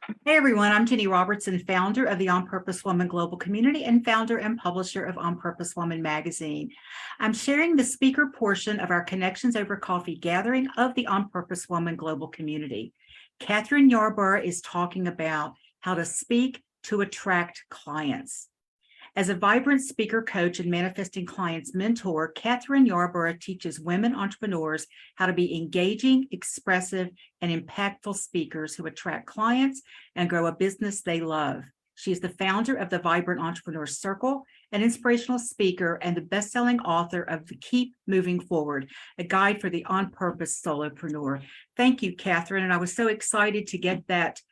Hey everyone, I'm Jenny Robertson, founder of the On Purpose Woman Global Community and founder and publisher of On Purpose Woman magazine. I'm sharing the speaker portion of our Connections Over Coffee gathering of the On Purpose Woman Global Community. Kathryn Yarborough is talking about how to speak to attract clients. As a vibrant speaker coach and manifesting clients mentor, Kathryn Yarborough teaches women entrepreneurs how to be engaging, expressive, and impactful speakers who attract clients and grow a business they love. She is the founder of the Vibrant Entrepreneur Circle, an inspirational speaker, and the best-selling author of the Keep Moving Forward, a guide for the On Purpose Solopreneur. Thank you, Kathryn. And I was so excited to get that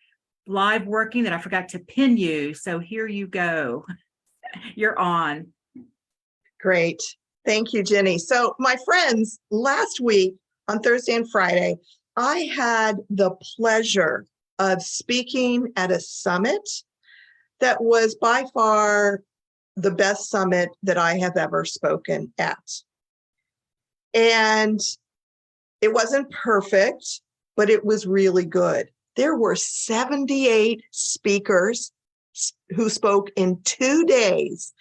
live working that I forgot to pin you. So here you go. You're on. Great. Thank you, Jenny. So my friends, last week on Thursday and Friday, I had the pleasure of speaking at a summit that was by far the best summit that I have ever spoken at. And it wasn't perfect, but it was really good. There were 78 speakers who spoke in 2 days.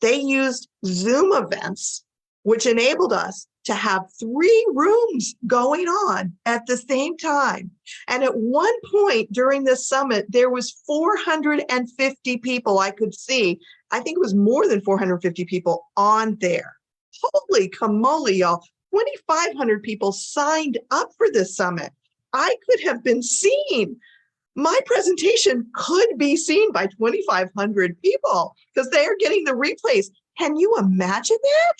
They used Zoom events, which enabled us to have 3 rooms going on at the same time. And at one point during this summit, there was 450 people I could see. I think it was more than 450 people on there. Holy camole, y'all. 2,500 people signed up for this summit. I could have been seen. My presentation could be seen by 2,500 people because they are getting the replays. Can you imagine that?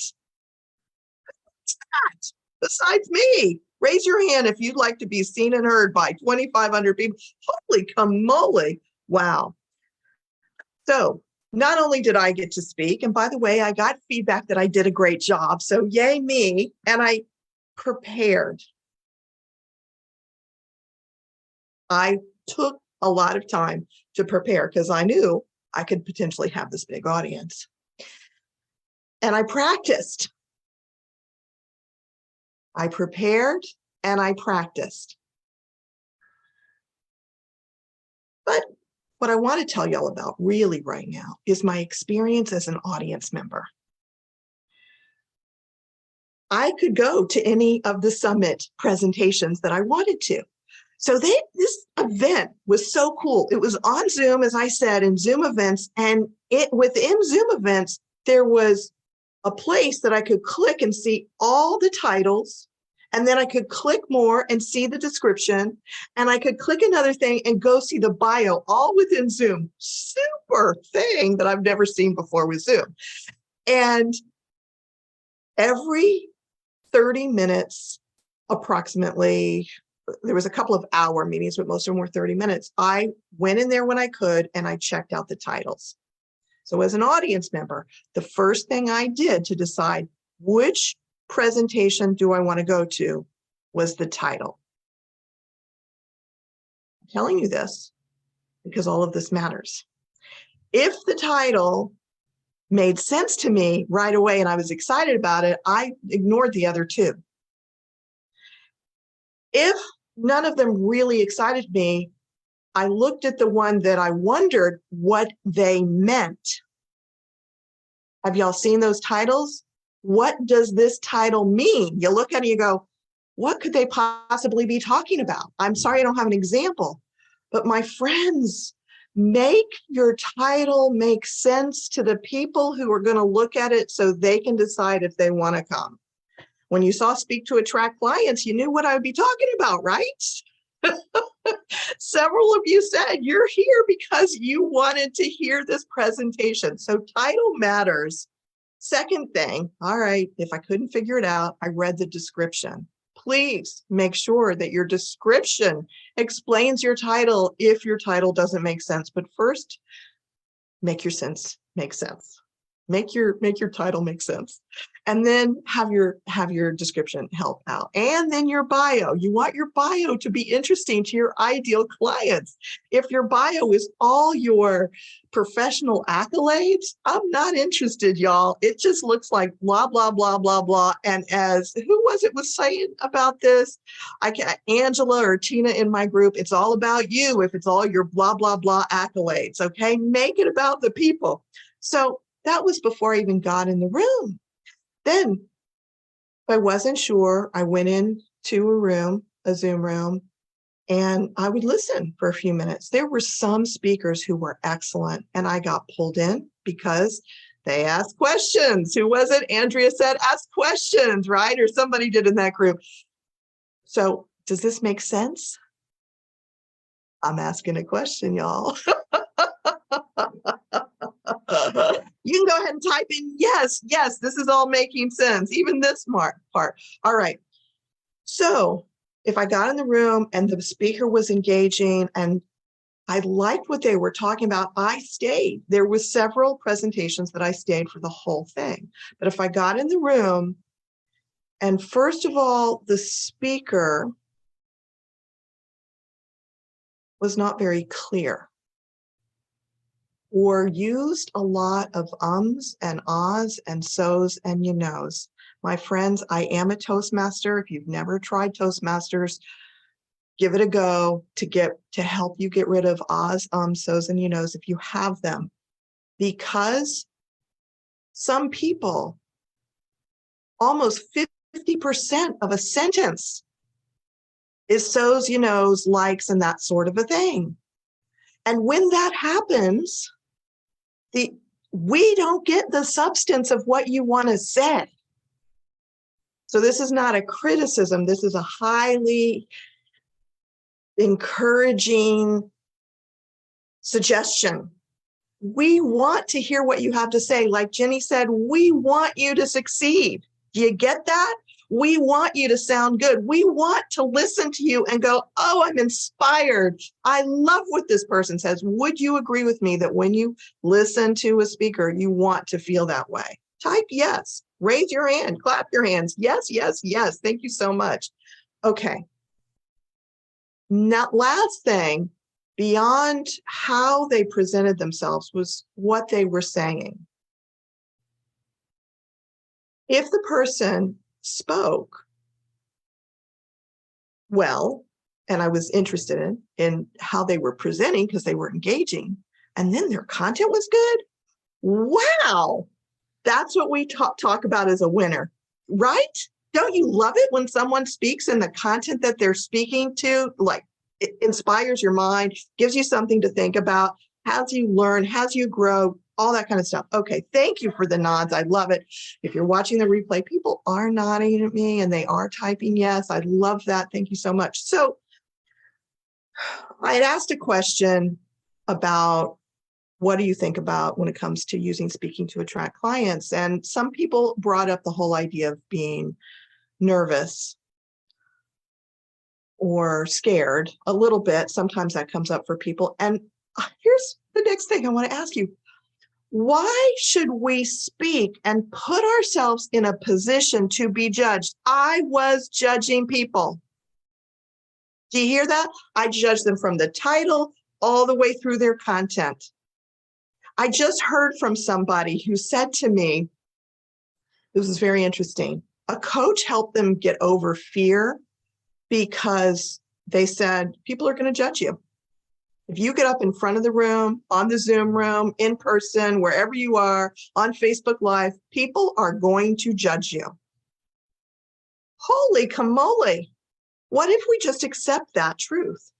What's that? Besides me, raise your hand if you'd like to be seen and heard by 2,500 people. Holy camole. Wow. So not only did I get to speak, and by the way, I got feedback that I did a great job. So yay me. And I prepared. I took a lot of time to prepare because I knew I could potentially have this big audience. And I practiced. I prepared and I practiced. But what I want to tell y'all about really right now is my experience as an audience member. I could go to any of the summit presentations that I wanted to. So this event was so cool. It was on Zoom, as I said, in Zoom events. And within Zoom events, there was a place that I could click and see all the titles. And then I could click more and see the description. And I could click another thing and go see the bio, all within Zoom. Super thing that I've never seen before with Zoom. And every 30 minutes, approximately, there was a couple of hour meetings, but most of them were 30 minutes. I went in there when I could and I checked out the titles. So as an audience member, the first thing I did to decide which presentation do I want to go to was the title. I'm telling you this because all of this matters. If the title made sense to me right away and I was excited about it, I ignored the other 2. If none of them really excited me, I looked at the one that I wondered what they meant. Have y'all seen those titles? What does this title mean? You look at it and you go, what could they possibly be talking about? I'm sorry I don't have an example, but my friends, make your title make sense to the people who are going to look at it so they can decide if they want to come. When you saw Speak to Attract Clients, you knew what I would be talking about, right? Several of you said you're here because you wanted to hear this presentation. So title matters. Second thing, all right, if I couldn't figure it out, I read the description. Please make sure that your description explains your title if your title doesn't make sense. But first, make your sense make sense. Make your title make sense. And then have your description help out. And then your bio. You want your bio to be interesting to your ideal clients. If your bio is all your professional accolades, I'm not interested, y'all. It just looks like blah, blah, blah, blah, blah. And as who was saying about this? Angela or Tina in my group, it's all about you if it's all your blah, blah, blah accolades. Okay. Make it about the people. So that was before I even got in the room. Then, if I wasn't sure, I went into a Zoom room, and I would listen for a few minutes. There were some speakers who were excellent, and I got pulled in because they asked questions. Who was it? Andrea said, ask questions, right? Or somebody did in that group. So does this make sense? I'm asking a question, y'all. You can go ahead and type in, yes, this is all making sense, even this part. All right. So if I got in the room and the speaker was engaging and I liked what they were talking about, I stayed. There was several presentations that I stayed for the whole thing. But if I got in the room and first of all, the speaker was not very clear, or used a lot of ums and ahs and so's and you knows. My friends, I am a Toastmaster. If you've never tried Toastmasters, give it a go to help you get rid of ahs, ums, so's, and you knows if you have them. Because some people, almost 50% of a sentence is so's, you knows, likes, and that sort of a thing. And when that happens, we don't get the substance of what you want to say. So this is not a criticism. This is a highly encouraging suggestion. We want to hear what you have to say. Like Jenny said, we want you to succeed. Do you get that? We want you to sound good. We want to listen to you and go, oh, I'm inspired. I love what this person says. Would you agree with me that when you listen to a speaker, you want to feel that way? Type yes. Raise your hand. Clap your hands. Yes, yes, yes. Thank you so much. Okay. Now, last thing, beyond how they presented themselves was what they were saying. If the person spoke well, and I was interested in how they were presenting because they were engaging, and then their content was good, wow, that's what we talk about as a winner, right? Don't you love it when someone speaks and the content that they're speaking to, like, it inspires your mind, gives you something to think about, has you learn, has you grow, all that kind of stuff. Okay, thank you for the nods. I love it. If you're watching the replay, people are nodding at me and they are typing yes. I love that. Thank you so much. So I had asked a question about what do you think about when it comes to using speaking to attract clients? And some people brought up the whole idea of being nervous or scared a little bit. Sometimes that comes up for people. And here's the next thing I want to ask you. Why should we speak and put ourselves in a position to be judged? I was judging people. Do you hear that? I judged them from the title all the way through their content. I just heard from somebody who said to me, this is very interesting. A coach helped them get over fear because they said, people are going to judge you. If you get up in front of the room, on the Zoom room, in person, wherever you are, on Facebook Live, people are going to judge you. Holy camole. What if we just accept that truth?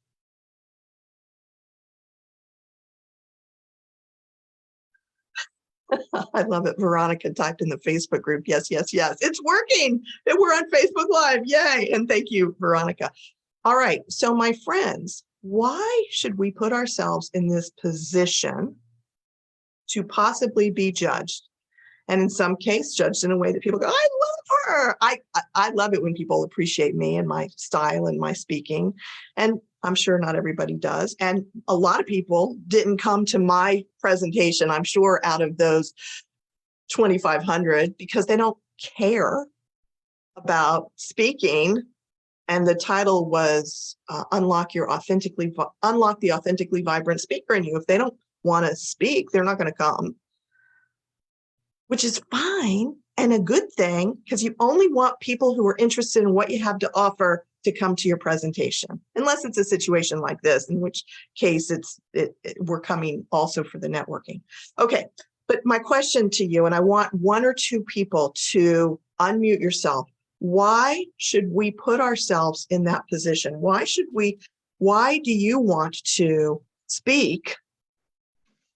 I love it. Veronica typed in the Facebook group. Yes, yes, yes. It's working. We're on Facebook Live. Yay. And thank you, Veronica. All right. So my friends, why should we put ourselves in this position to possibly be judged? And in some case, judged in a way that people go, I love her. I love it when people appreciate me and my style and my speaking. And I'm sure not everybody does. And a lot of people didn't come to my presentation, I'm sure, out of those 2,500 because they don't care about speaking. And the title was unlock the authentically vibrant speaker in you. If they don't want to speak, they're not going to come, which is fine and a good thing, because you only want people who are interested in what you have to offer to come to your presentation, unless it's a situation like this, in which case we're coming also for the networking. Okay, but my question to you, and I want one or two people to unmute yourself. Why should we put ourselves in that position? Why do you want to speak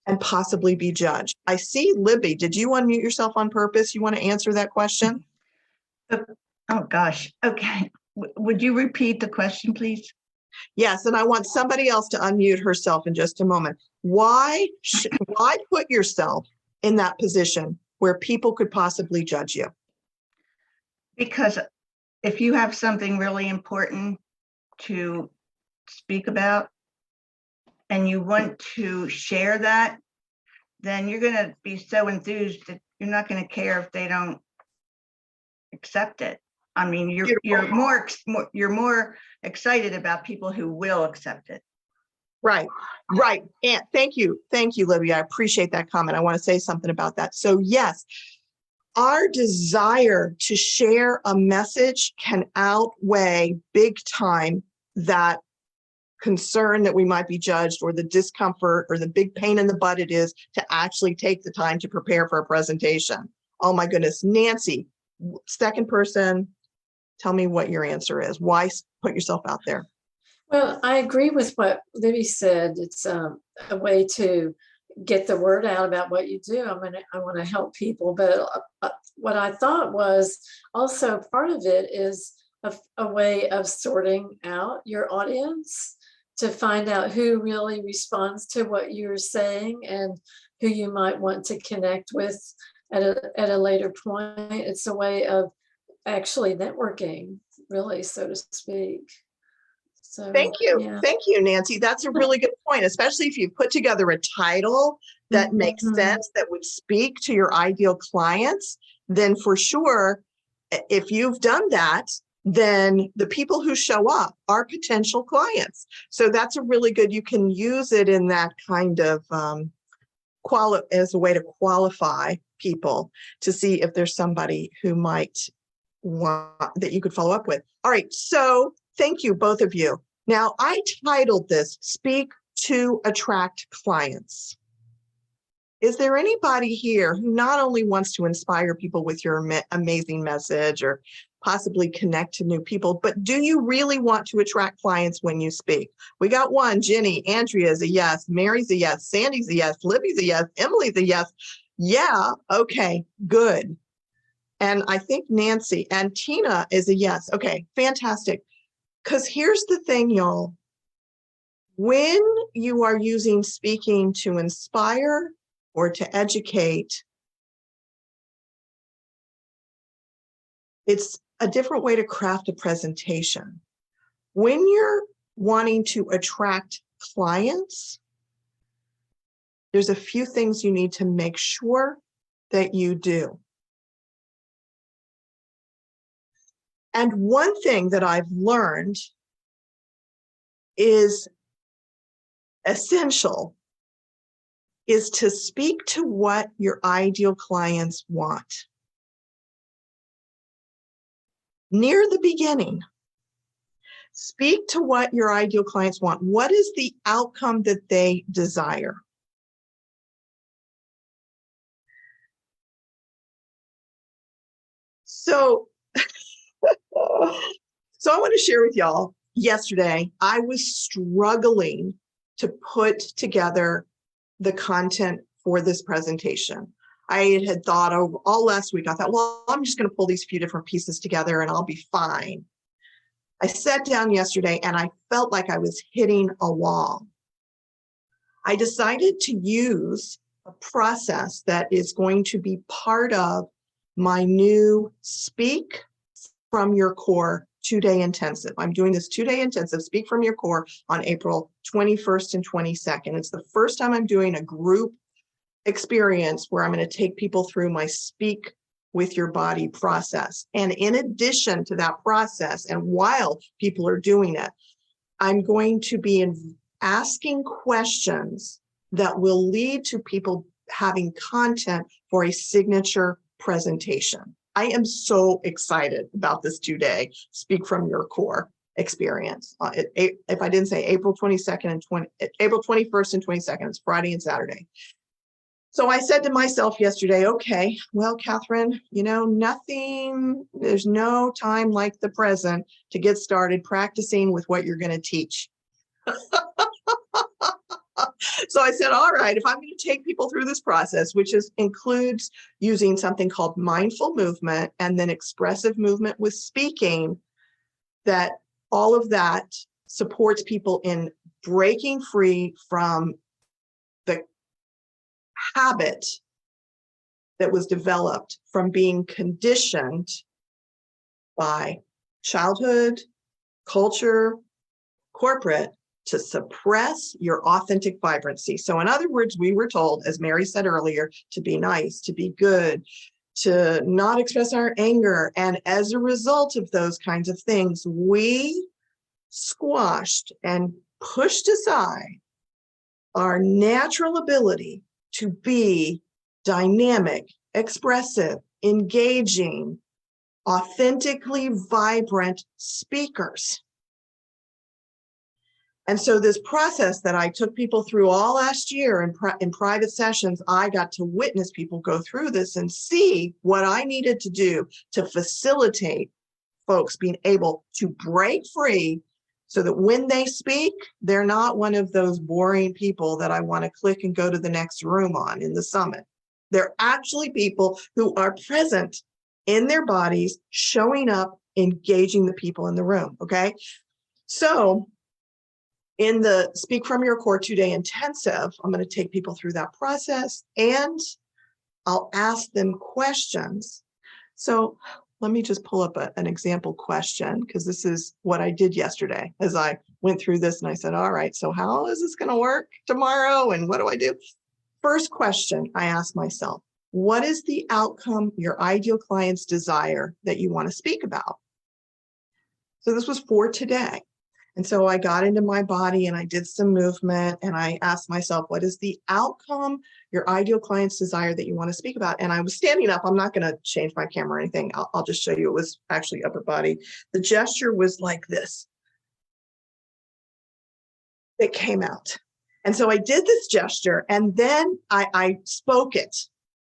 and possibly be judged? I see Libby. Did you unmute yourself on purpose? You want to answer that question? Oh gosh. Okay. Would you repeat the question, please? Yes, and I want somebody else to unmute herself in just a moment. Why put yourself in that position where people could possibly judge you? Because if you have something really important to speak about and you want to share that, then you're going to be so enthused that you're not going to care if they don't accept it. I mean, you're more excited about people who will accept it. Right. And thank you, Libby. I appreciate that comment. I want to say something about that. So yes, our desire to share a message can outweigh big time that concern that we might be judged, or the discomfort, or the big pain in the butt it is to actually take the time to prepare for a presentation. Oh my goodness. Nancy, second person, tell me what your answer is. Why put yourself out there? Well, I agree with what Libby said. It's a way to get the word out about what you do. I want to help people, but what I thought was also part of it is a way of sorting out your audience to find out who really responds to what you're saying and who you might want to connect with at a later point. It's a way of actually networking, really, so to speak. So, Thank you. yeah. Thank you, Nancy. That's a really good point, especially if you put together a title that makes sense, that would speak to your ideal clients. Then for sure, if you've done that, then the people who show up are potential clients. So that's a really good, you can use it in that kind of as a way to qualify people to see if there's somebody who might want that you could follow up with. All right. So thank you, both of you. Now, I titled this Speak to Attract Clients. Is there anybody here who not only wants to inspire people with your amazing message or possibly connect to new people, but do you really want to attract clients when you speak? We got one, Jenny. Andrea's a yes. Mary's a yes. Sandy's a yes. Libby's a yes. Emily's a yes. Yeah. Okay, good. And I think Nancy and Tina is a yes. Okay, fantastic. Because here's the thing, y'all. When you are using speaking to inspire or to educate, it's a different way to craft a presentation. When you're wanting to attract clients, there's a few things you need to make sure that you do. And one thing that I've learned is essential is to speak to what your ideal clients want. Near the beginning, speak to what your ideal clients want. What is the outcome that they desire? So I want to share with y'all, yesterday, I was struggling to put together the content for this presentation. I had thought all last week, I thought, well, I'm just going to pull these few different pieces together and I'll be fine. I sat down yesterday and I felt like I was hitting a wall. I decided to use a process that is going to be part of my new Speak from Your Core 2-day intensive. I'm doing this 2-day intensive, Speak from Your Core, on April 21st and 22nd. It's the first time I'm doing a group experience where I'm going to take people through my speak with your body process. And in addition to that process, and while people are doing it, I'm going to be asking questions that will lead to people having content for a signature presentation. I am so excited about this 2-day Speak from Your Core experience. If I didn't say April 22nd and April 21st and 22nd, it's Friday and Saturday. So I said to myself yesterday, okay, well, Kathryn, there's no time like the present to get started practicing with what you're going to teach. So I said, all right, if I'm going to take people through this process, which includes using something called mindful movement and then expressive movement with speaking, that all of that supports people in breaking free from the habit that was developed from being conditioned by childhood, culture, corporate, to suppress your authentic vibrancy. So in other words, we were told, as Mary said earlier, to be nice, to be good, to not express our anger. And as a result of those kinds of things, we squashed and pushed aside our natural ability to be dynamic, expressive, engaging, authentically vibrant speakers. And so this process that I took people through all last year in private sessions, I got to witness people go through this and see what I needed to do to facilitate folks being able to break free so that when they speak, they're not one of those boring people that I want to click and go to the next room on in the summit. They're actually people who are present in their bodies, showing up, engaging the people in the room, okay? So in the Speak from Your Core 2-day intensive, I'm going to take people through that process and I'll ask them questions. So let me just pull up an example question, because this is what I did yesterday as I went through this and I said, all right, so how is this going to work tomorrow? And what do I do? First question I asked myself, what is the outcome your ideal clients desire that you want to speak about? So this was for today. And so I got into my body and I did some movement and I asked myself, what is the outcome your ideal clients desire that you want to speak about? And I was standing up. I'm not going to change my camera or anything. I'll just show you. It was actually upper body. The gesture was like this. It came out. And so I did this gesture and then I spoke it.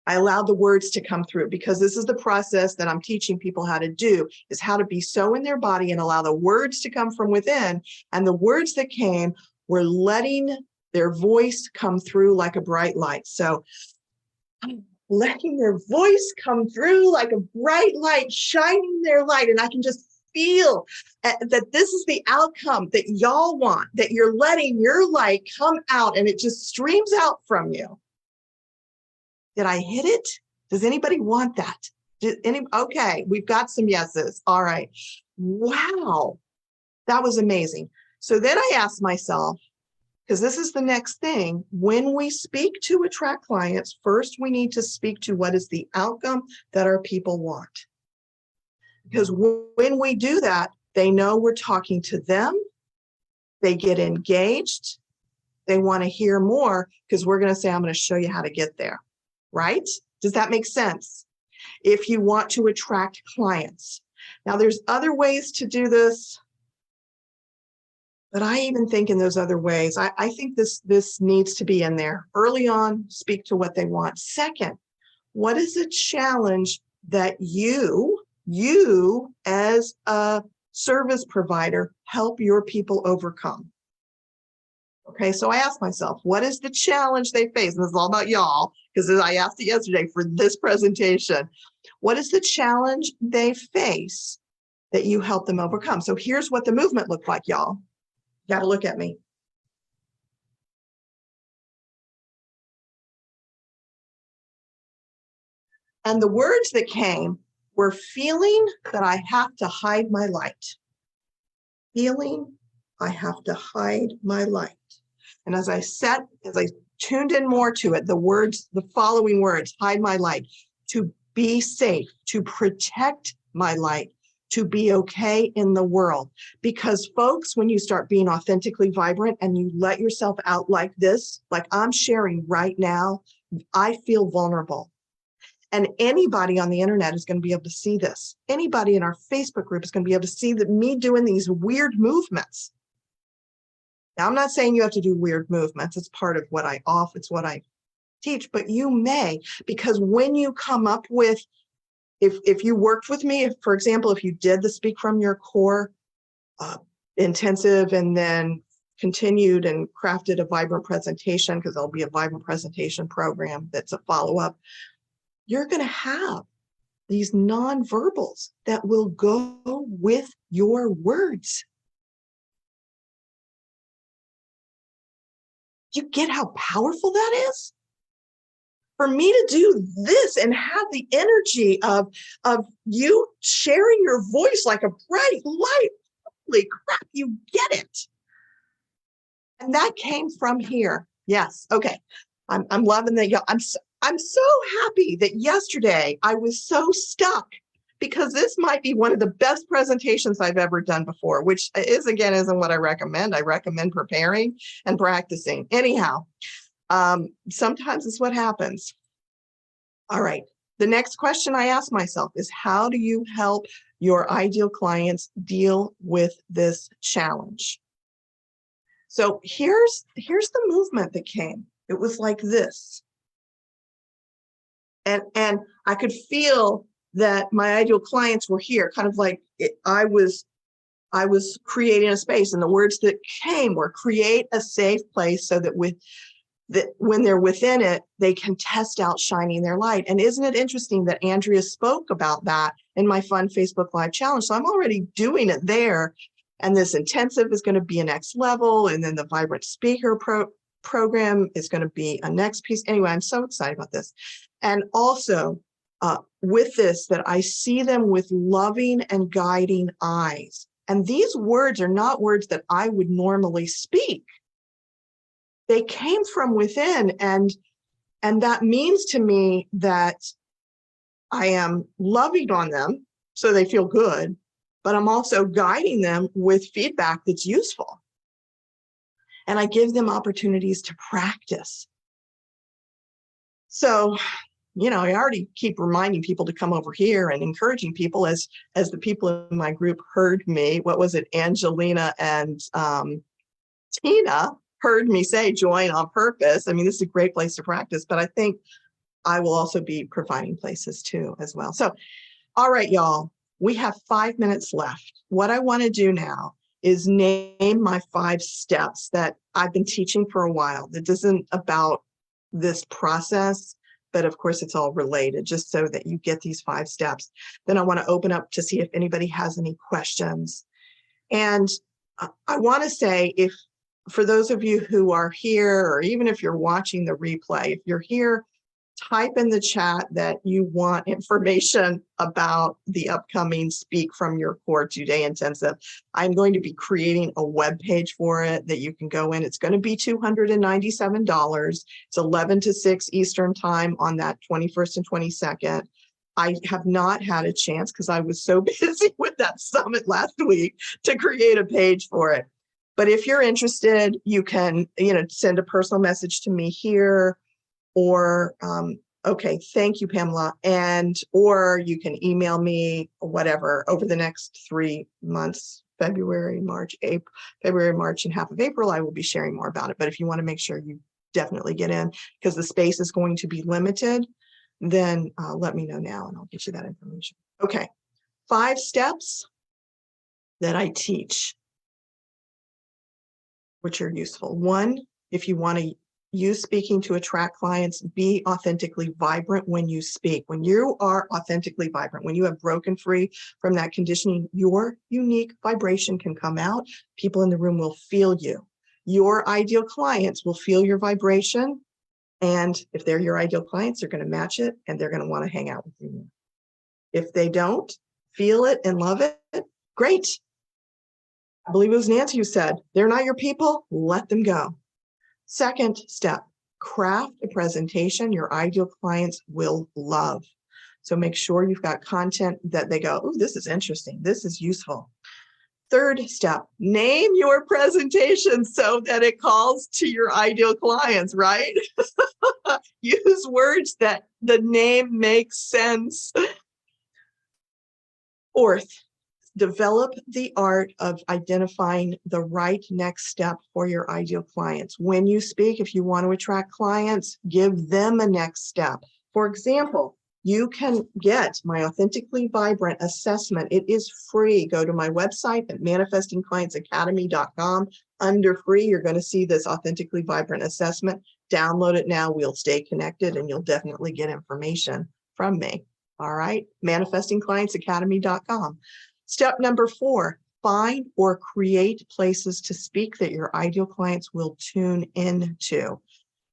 I allowed the words to come through, because this is the process that I'm teaching people how to do, is how to be so in their body and allow the words to come from within. And the words that came were letting their voice come through like a bright light. So letting their voice come through like a bright light, shining their light. And I can just feel that this is the outcome that y'all want, that you're letting your light come out and it just streams out from you. Did I hit it? Does anybody want that? Okay, we've got some yeses. All right. Wow, that was amazing. So then I asked myself, because this is the next thing, when we speak to attract clients, first we need to speak to what is the outcome that our people want. Because when we do that, they know we're talking to them, they get engaged, they want to hear more, because we're going to say, I'm going to show you how to get there. Right? Does that make sense? If you want to attract clients. Now, there's other ways to do this, but I even think in those other ways, I think this needs to be in there. Early on, speak to what they want. Second, what is a challenge that you as a service provider help your people overcome? Okay, so I asked myself, what is the challenge they face? And this is all about y'all, because I asked it yesterday for this presentation. What is the challenge they face that you help them overcome? So here's what the movement looked like, y'all. You got to look at me. And the words that came were feeling that I have to hide my light. Feeling I have to hide my light. And as I tuned in more to it, the following words: hide my light, to be safe, to protect my light, to be okay in the world. Because folks, when you start being authentically vibrant and you let yourself out like this, like I'm sharing right now, I feel vulnerable. And anybody on the internet is going to be able to see this. Anybody in our Facebook group is going to be able to see that me doing these weird movements. Now, I'm not saying you have to do weird movements. It's part of what I offer. It's what I teach, but you may, because when you come up with, if you worked with me, for example, if you did the Speak From Your Core intensive and then continued and crafted a vibrant presentation, because there'll be a vibrant presentation program that's a follow-up, you're going to have these nonverbals that will go with your words. You get how powerful that is? For me to do this and have the energy of you sharing your voice like a bright light, holy crap, you get it. And that came from here. Yes. Okay. I'm loving that. I'm so happy that yesterday I was so stuck, because this might be one of the best presentations I've ever done before, which isn't what I recommend. I recommend preparing and practicing. Anyhow, sometimes it's what happens. All right. The next question I ask myself is, how do you help your ideal clients deal with this challenge? So here's the movement that came. It was like this. And I could feel that my ideal clients were here, kind of like I was creating a space, and the words that came were create a safe place so that when they're within it, they can test out shining their light. And isn't it interesting that Andrea spoke about that in my fun Facebook Live challenge? So I'm already doing it there. And this intensive is going to be a next level. And then the Vibrant Speaker program is going to be a next piece. Anyway, I'm so excited about this. And also with this, that I see them with loving and guiding eyes. And these words are not words that I would normally speak. They came from within, and that means to me that I am loving on them so they feel good, but I'm also guiding them with feedback that's useful. And I give them opportunities to practice. So, I already keep reminding people to come over here and encouraging people as the people in my group heard me. What was it? Angelina and Tina heard me say, join On Purpose. I mean, this is a great place to practice, but I think I will also be providing places too as well. So, all right, y'all, we have 5 minutes left. What I want to do now is name my 5 steps that I've been teaching for a while. That isn't about this process, but of course it's all related, just so that you get these 5 steps. Then I want to open up to see if anybody has any questions. And I want to say, for those of you who are here, or even if you're watching the replay, if you're here, type in the chat that you want information about the upcoming Speak From Your Core 2-day intensive. I'm going to be creating a web page for it that you can go in. It's going to be $297. It's 11 to 6 Eastern time on that 21st and 22nd. I have not had a chance, because I was so busy with that summit last week, to create a page for it. But if you're interested, you can, send a personal message to me here, or, okay, thank you, Pamela. Or you can email me, or whatever, over the next 3 months, February, March, and half of April, I will be sharing more about it. But if you want to make sure you definitely get in, because the space is going to be limited, then let me know now and I'll get you that information. Okay, 5 steps that I teach, which are useful. 1, if you want to use speaking to attract clients, be authentically vibrant when you speak. When you are authentically vibrant, when you have broken free from that conditioning, your unique vibration can come out. People in the room will feel you. Your ideal clients will feel your vibration. And if they're your ideal clients, they're going to match it and they're going to want to hang out with you. If they don't feel it and love it, great. I believe it was Nancy who said, they're not your people, let them go. Second step, craft a presentation your ideal clients will love. So make sure you've got content that they go, oh, this is interesting. This is useful. Third step, name your presentation so that it calls to your ideal clients, right? Use words that the name makes sense. Fourth, develop the art of identifying the right next step for your ideal clients. When you speak, if you want to attract clients, give them a next step. For example, you can get my Authentically Vibrant assessment. It is free. Go to my website at manifestingclientsacademy.com. Under free, you're going to see this Authentically Vibrant assessment. Download it now. We'll stay connected and you'll definitely get information from me. All right, manifestingclientsacademy.com. Step number 4, find or create places to speak that your ideal clients will tune into.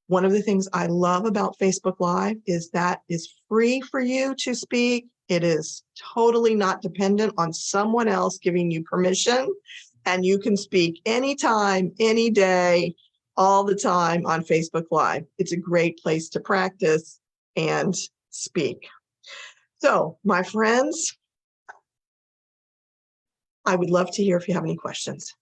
One of the things I love about Facebook Live is that it's free for you to speak. It is totally not dependent on someone else giving you permission. And you can speak anytime, any day, all the time on Facebook Live. It's a great place to practice and speak. So, my friends, I would love to hear if you have any questions.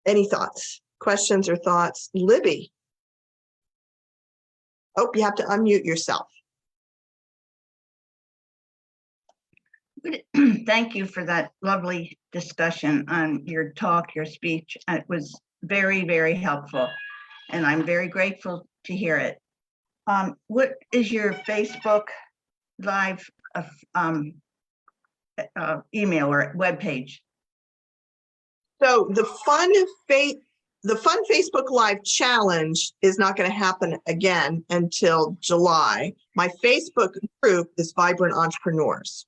Any thoughts, questions or thoughts? Libby. Oh, you have to unmute yourself. Thank you for that lovely discussion on your talk, your speech. It was very, very helpful, and I'm very grateful to hear it. What is your Facebook Live email or webpage? So the Fun Facebook Live Challenge is not going to happen again until July. My Facebook group is Vibrant Entrepreneurs.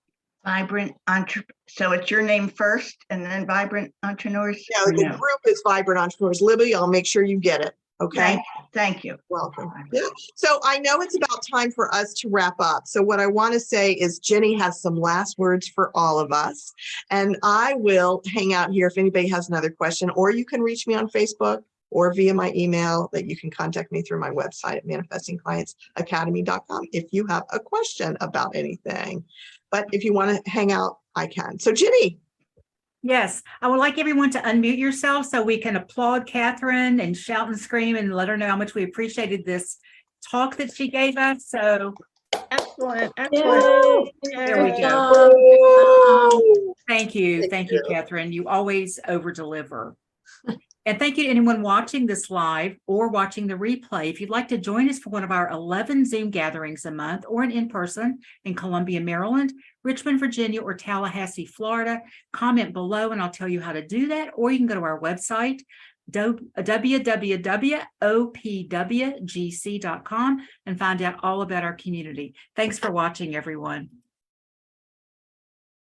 So it's your name first and then Vibrant Entrepreneurs? Yeah, the group is Vibrant Entrepreneurs. Libby, I'll make sure you get it. Okay. Thank you. Welcome. Yeah. So I know it's about time for us to wrap up. So what I want to say is Jenny has some last words for all of us. And I will hang out here if anybody has another question, or you can reach me on Facebook or via my email that you can contact me through my website at manifestingclientsacademy.com if you have a question about anything. But if you want to hang out, I can. So Jenny. Yes, I would like everyone to unmute yourself so we can applaud Kathryn and shout and scream and let her know how much we appreciated this talk that she gave us. So Excellent. Yay. there we Good go. job. Thank you, Kathryn. You always over deliver. And thank you to anyone watching this live or watching the replay. If you'd like to join us for one of our 11 Zoom gatherings a month or an in-person in Columbia, Maryland, Richmond, Virginia, or Tallahassee, Florida, comment below and I'll tell you how to do that. Or you can go to our website, www.opwgc.com, and find out all about our community. Thanks for watching, everyone.